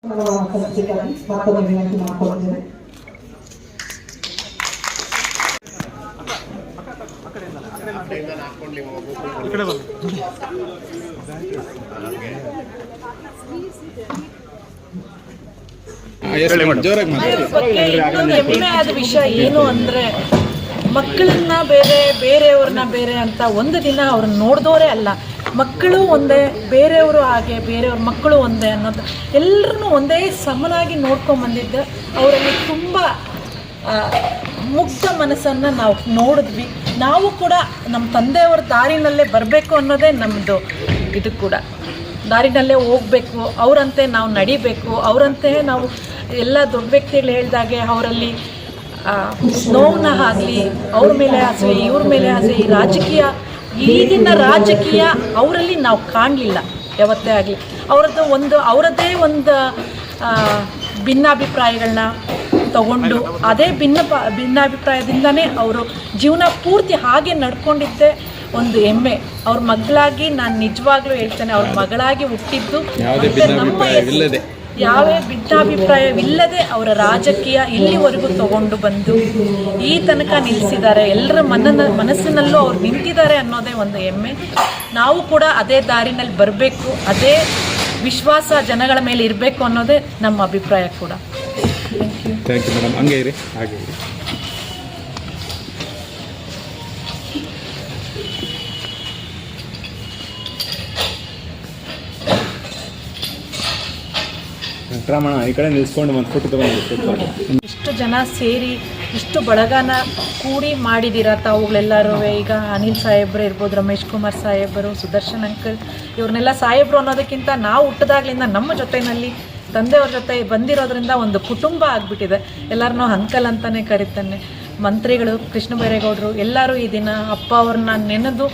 ಮತ್ತೊಂದು ವಿನಂತಿ ಮಾಡಿಕೊಳ್ಳುತ್ತೇವೆ. ಹೆಮ್ಮೆಯಾದ ವಿಷಯ ಏನು ಅಂದರೆ, ಮಕ್ಕಳನ್ನ ಬೇರೆಯವ್ರನ್ನ ಬೇರೆ ಅಂತ ಒಂದು ದಿನ ಅವ್ರನ್ನ ನೋಡಿದವರೇ ಅಲ್ಲ, ಮಕ್ಕಳು ಒಂದೇ, ಬೇರೆಯವರು ಹಾಗೆ, ಬೇರೆಯವ್ರ ಮಕ್ಕಳು ಒಂದೇ ಅನ್ನೋದು ಎಲ್ಲರೂ ಒಂದೇ ಸಮನಾಗಿ ನೋಡ್ಕೊಂಬಂದಿದ್ದೆ. ಅವರಲ್ಲಿ ತುಂಬ ಮುಗ್ಧ ಮನಸ್ಸನ್ನು ನಾವು ನೋಡಿದ್ವಿ. ನಾವು ಕೂಡ ನಮ್ಮ ತಂದೆಯವರ ದಾರಿನಲ್ಲೇ ಬರಬೇಕು ಅನ್ನೋದೇ ನಮ್ಮದು. ಇದು ಕೂಡ ದಾರಿನಲ್ಲೇ ಹೋಗಬೇಕು, ಅವರಂತೆ ನಾವು ನಡಿಬೇಕು, ಅವರಂತೆ ನಾವು ಎಲ್ಲ ದೊಡ್ಡ ವ್ಯಕ್ತಿಗಳು ಹೇಳಿದಾಗೆ ಅವರಲ್ಲಿ ನೋವನ್ನ ಆಗಲಿ, ಅವ್ರ ಮೇಲೆ ಆಸೆ, ಇವ್ರ ಮೇಲೆ ಆಸೆ, ಈ ರಾಜಕೀಯ, ಈಗಿನ ರಾಜಕೀಯ ಅವರಲ್ಲಿ ನಾವು ಕಾಣಲಿಲ್ಲ ಯಾವತ್ತೇ ಆಗಲಿ. ಅವರದ್ದೇ ಒಂದು ಭಿನ್ನಾಭಿಪ್ರಾಯಗಳನ್ನ ತಗೊಂಡು ಅದೇ ಭಿನ್ನಾಭಿಪ್ರಾಯದಿಂದನೇ ಅವರು ಜೀವನ ಪೂರ್ತಿ ಹಾಗೆ ನಡ್ಕೊಂಡಿದ್ದೆ ಒಂದು ಹೆಮ್ಮೆ. ಅವ್ರ ಮಗಳಾಗಿ ನಾನು ನಿಜವಾಗ್ಲೂ ಹೇಳ್ತೇನೆ, ಅವ್ರ ಮಗಳಾಗಿ ಹುಟ್ಟಿದ್ದು ಯಾವೇ ಭಿನ್ನಾಭಿಪ್ರಾಯವಿಲ್ಲದೆ ಅವರ ರಾಜಕೀಯ ಇಲ್ಲಿವರೆಗೂ ತಗೊಂಡು ಬಂದು ಈ ತನಕ ನಿಲ್ಲಿಸಿದ್ದಾರೆ. ಎಲ್ಲರ ಮನಸ್ಸಿನಲ್ಲೂ ಅವ್ರು ನಿಂತಿದ್ದಾರೆ ಅನ್ನೋದೇ ಒಂದು ಹೆಮ್ಮೆ. ನಾವು ಕೂಡ ಅದೇ ದಾರಿನಲ್ಲಿ ಬರಬೇಕು, ಅದೇ ವಿಶ್ವಾಸ ಜನಗಳ ಮೇಲೆ ಇರಬೇಕು ಅನ್ನೋದೇ ನಮ್ಮ ಅಭಿಪ್ರಾಯ ಕೂಡ. Thank you madam. ಹಂಗೆ ಇರಿ, ಹಾಗೆ ಇರಿ. ಕ್ರಮಣ ಈ ಕಡೆ ನಿಲ್ಸ್ಕೊಂಡು ಒಂದು ಫೋಟೋ ತಗೊಂಡು ಇಷ್ಟು ಜನ ಸೇರಿ ಇಷ್ಟು ಬಳಗನ ಕೂಡಿ ಮಾಡಿದ್ದೀರ ತಾವುಗಳೆಲ್ಲರೂ. ಈಗ ಅನಿಲ್ ಸಾಹೇಬ್ರು ಇರ್ಬೋದು, ರಮೇಶ್ ಕುಮಾರ್ ಸಾಹೇಬರು, ಸುದರ್ಶನ್ ಅಂಕಲ್, ಇವ್ರನ್ನೆಲ್ಲ ಸಾಹೇಬರು ಅನ್ನೋದಕ್ಕಿಂತ ನಾವು ಹುಟ್ಟಿದಾಗ್ಲಿಂದ ನಮ್ಮ ಜೊತೆಯಲ್ಲಿ ತಂದೆಯವ್ರ ಜೊತೆ ಬಂದಿರೋದ್ರಿಂದ ಒಂದು ಕುಟುಂಬ ಆಗಿಬಿಟ್ಟಿದೆ. ಎಲ್ಲರನ್ನೂ ಅಂಕಲ್ ಅಂತಲೇ ಕರಿತಾನೆ. ಮಂತ್ರಿಗಳು, ಕೃಷ್ಣ ಬೈರೇಗೌಡರು ಎಲ್ಲರೂ ಈ ದಿನ ಅಪ್ಪ ಅವ್ರನ್ನ ನೆನೆದು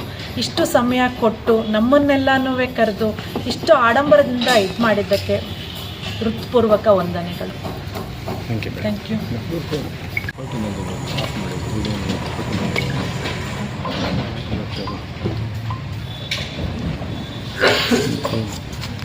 ಇಷ್ಟು ಸಮಯ ಕೊಟ್ಟು ನಮ್ಮನ್ನೆಲ್ಲನೂ ಕರೆದು ಇಷ್ಟು ಆಡಂಬರದಿಂದ ಇದು ಮಾಡಿದ್ದಕ್ಕೆ ಹೃತ್ಪೂರ್ವಕ ವಂದನೆಗಳು. Thank you.